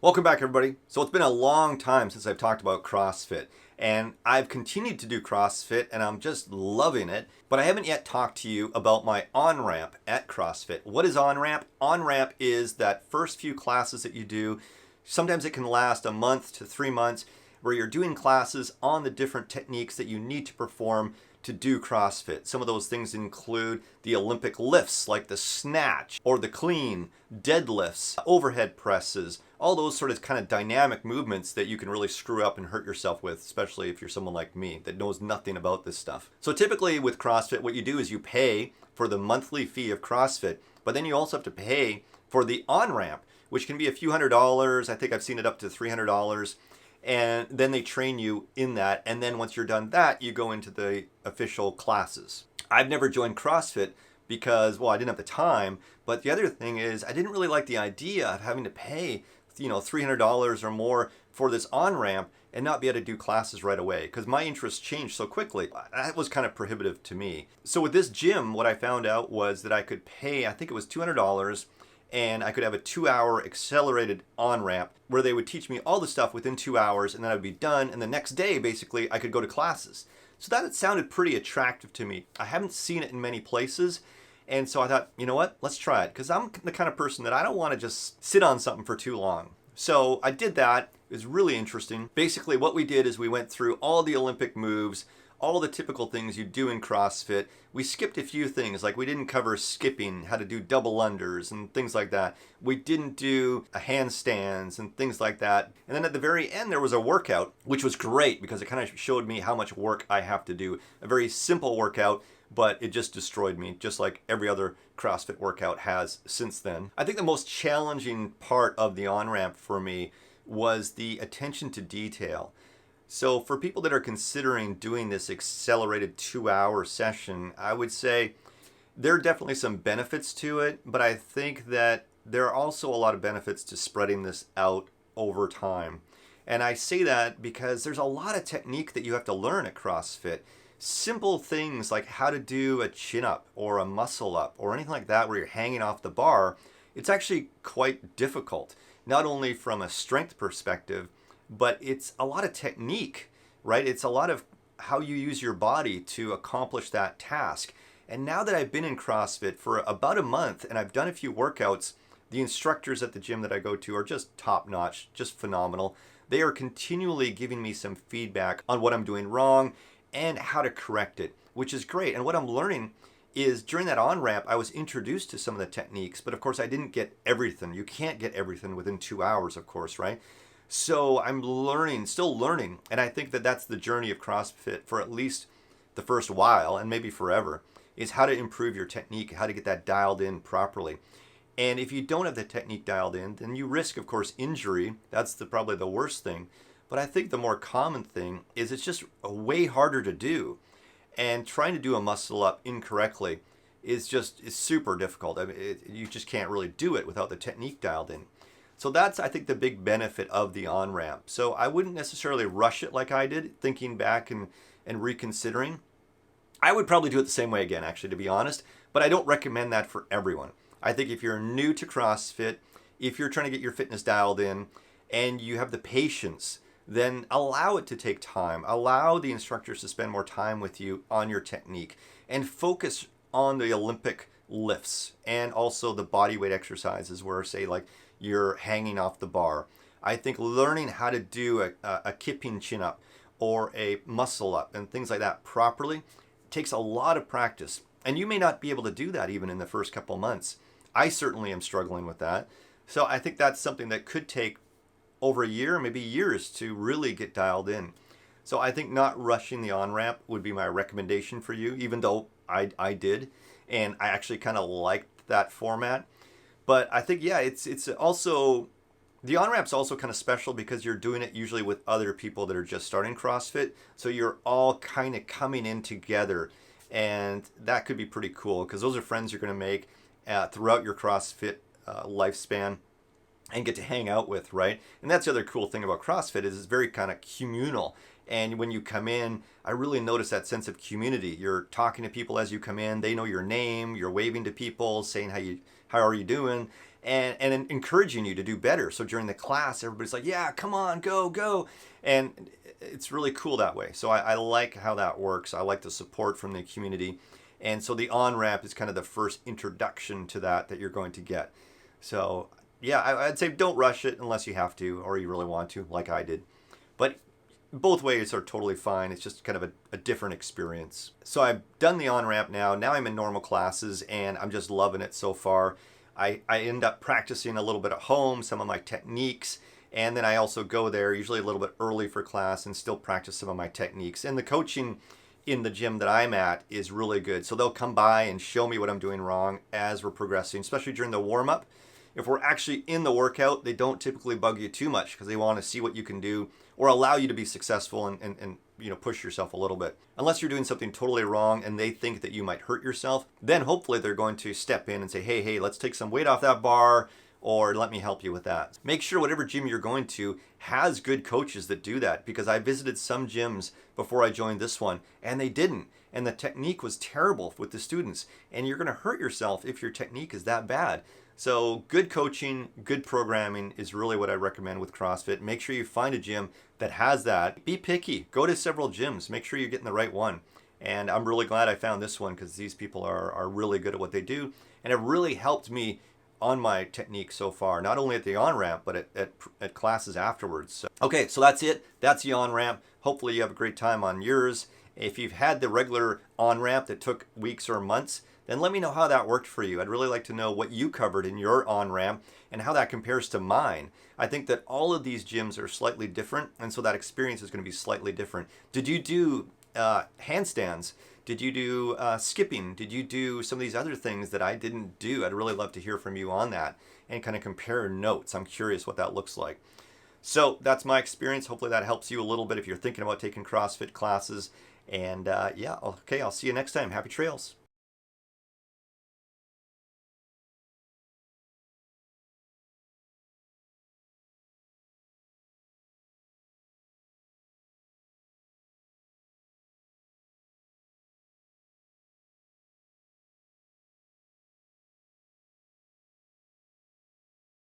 Welcome back, everybody. So it's been a long time since I've talked about CrossFit, and I've continued to do CrossFit, and I'm just loving it. But I haven't yet talked to you about my OnRamp at CrossFit. What is OnRamp? OnRamp is that first few classes that you do. Sometimes it can last a month to 3 months, where you're doing classes on the different techniques that you need to perform to do CrossFit. Some of those things include the Olympic lifts like the snatch or the clean, deadlifts, overhead presses, all those sort of kind of dynamic movements that you can really screw up and hurt yourself with, especially if you're someone like me that knows nothing about this stuff. So typically with CrossFit, what you do is you pay for the monthly fee of CrossFit, but then you also have to pay for the on-ramp, which can be a few $100s. I think I've seen it up to $300. And then they train you in that. And then once you're done that, you go into the official classes. I've never joined CrossFit because, well, I didn't have the time. But the other thing is I didn't really like the idea of having to pay, $300 or more for this on-ramp and not be able to do classes right away because my interests changed so quickly. That was kind of prohibitive to me. So with this gym, what I found out was that I could pay, I think it was $200, and I could have a 2-hour accelerated on-ramp where they would teach me all the stuff within 2 hours, and then I'd be done, and the next day, basically, I could go to classes. So that sounded pretty attractive to me. I haven't seen it in many places, and so I thought, you know what, let's try it, because I'm the kind of person that I don't want to just sit on something for too long. So I did that. It was really interesting. Basically, what we did is we went through all the Olympic moves, all the typical things you do in CrossFit. We skipped a few things, like we didn't cover skipping, how to do double unders and things like that. We didn't do handstands and things like that. And then at the very end, there was a workout, which was great because it kind of showed me how much work I have to do. A very simple workout, but it just destroyed me, just like every other CrossFit workout has since then. I think the most challenging part of the on-ramp for me was the attention to detail. So for people that are considering doing this accelerated 2-hour session, I would say there are definitely some benefits to it, but I think that there are also a lot of benefits to spreading this out over time. And I say that because there's a lot of technique that you have to learn at CrossFit. Simple things like how to do a chin-up or a muscle-up or anything like that where you're hanging off the bar, it's actually quite difficult, not only from a strength perspective, but it's a lot of technique, right? It's a lot of how you use your body to accomplish that task. And now that I've been in CrossFit for about a month and I've done a few workouts, the instructors at the gym that I go to are just top notch, just phenomenal. They are continually giving me some feedback on what I'm doing wrong and how to correct it, which is great. And what I'm learning is during that on-ramp, I was introduced to some of the techniques, but of course I didn't get everything. You can't get everything within 2 hours, of course, right? So I'm learning, still learning, and I think that that's the journey of CrossFit for at least the first while, and maybe forever, is how to improve your technique, how to get that dialed in properly. And if you don't have the technique dialed in, then you risk, of course, injury. That's probably the worst thing. But I think the more common thing is it's just way harder to do. And trying to do a muscle up incorrectly is super difficult. I mean, you just can't really do it without the technique dialed in. So that's, I think, the big benefit of the on-ramp. So I wouldn't necessarily rush it like I did, thinking back and reconsidering. I would probably do it the same way again, actually, to be honest. But I don't recommend that for everyone. I think if you're new to CrossFit, if you're trying to get your fitness dialed in, and you have the patience, then allow it to take time. Allow the instructors to spend more time with you on your technique. And focus on the Olympic lifts and also the body weight exercises where, say, like, you're hanging off the bar. I think learning how to do a kipping chin up or a muscle up and things like that properly takes a lot of practice. And you may not be able to do that even in the first couple months. I certainly am struggling with that. So I think that's something that could take over a year, maybe years to really get dialed in. So I think not rushing the on-ramp would be my recommendation for you, even though I did. And I actually kind of liked that format. But I think, yeah, it's also, the on-ramp's also kind of special because you're doing it usually with other people that are just starting CrossFit. So you're all kind of coming in together. And that could be pretty cool because those are friends you're going to make throughout your CrossFit lifespan and get to hang out with, right? And that's the other cool thing about CrossFit is it's very kind of communal. And when you come in, I really notice that sense of community. You're talking to people as you come in. They know your name. You're waving to people, saying how are you doing? and encouraging you to do better. So during the class, everybody's like, yeah, come on, go, go. And it's really cool that way. So I like how that works. I like the support from the community. And so the on-ramp is kind of the first introduction to that you're going to get. So yeah, I'd say don't rush it unless you have to or you really want to, like I did. But both ways are totally fine. It's just kind of a different experience. So I've done the on-ramp now. Now I'm in normal classes and I'm just loving it so far. I end up practicing a little bit at home, some of my techniques, and then I also go there usually a little bit early for class and still practice some of my techniques. And the coaching in the gym that I'm at is really good. So they'll come by and show me what I'm doing wrong as we're progressing, especially during the warm-up. If we're actually in the workout, they don't typically bug you too much because they want to see what you can do or allow you to be successful and push yourself a little bit. Unless you're doing something totally wrong and they think that you might hurt yourself, then hopefully they're going to step in and say, hey, let's take some weight off that bar, or let me help you with that. Make sure whatever gym you're going to has good coaches that do that, because I visited some gyms before I joined this one and they didn't. And the technique was terrible with the students. And you're going to hurt yourself if your technique is that bad. So good coaching, good programming is really what I recommend with CrossFit. Make sure you find a gym that has that. Be picky. Go to several gyms. Make sure you're getting the right one. And I'm really glad I found this one because these people are really good at what they do and have really helped me on my technique so far, not only at the on-ramp, but at classes afterwards. So, okay, so that's it. That's the on-ramp. Hopefully you have a great time on yours. If you've had the regular on-ramp that took weeks or months, then let me know how that worked for you. I'd really like to know what you covered in your on-ramp and how that compares to mine. I think that all of these gyms are slightly different, and so that experience is going to be slightly different. Did you do handstands? Did you do skipping? Did you do some of these other things that I didn't do? I'd really love to hear from you on that and kind of compare notes. I'm curious what that looks like. So that's my experience. Hopefully that helps you a little bit if you're thinking about taking CrossFit classes. And yeah, okay, I'll see you next time. Happy trails.